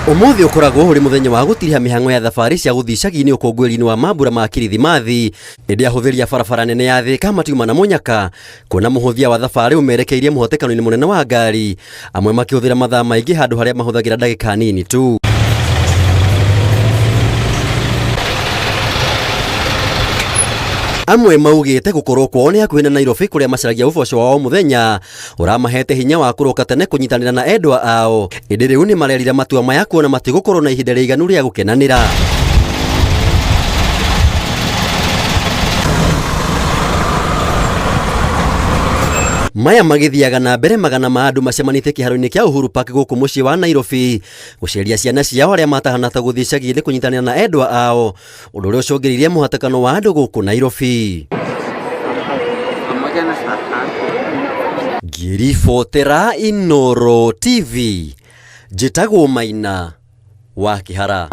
Umuthi ukoragwo uri muthenya wa gutiriha mihango ya thabari cia guthii icagi-ini ukungwiri-ini wa mambura ma Kirithimathi indi ahuthiri ya barabara nene ya Thika matiuma na Munyaka kuona muhuthia wa thabari umerekeirie muhotekano-ini munene wa ngari, amwe makihuthira mathaa maingi handu haria mahuthagira ndagika nini tu. Amwe maugite gukorwo kwao ni hakuhi na Nairobi kuria macaragia uboco wao muthenya uramahete hinya wa kuroka tene kunyitanira na endwa ao, indi riu ni marerire matua maya kuona matigukorwo na ihinda riiganu ria gukenanira. Maya magithiaga na mbere magana ma andu macemanite kiharo-ini kia Uhuru Park guku mucii wa Nairobi guceria ciana ciao aria matahana ta guthii icagi-ini kunyitanira na endwa ao, undu uria ucungiririe muhatakano wa andu guku Nairobi. Ngiribotera Inooro TV, njitagwo Maina wa Kihara.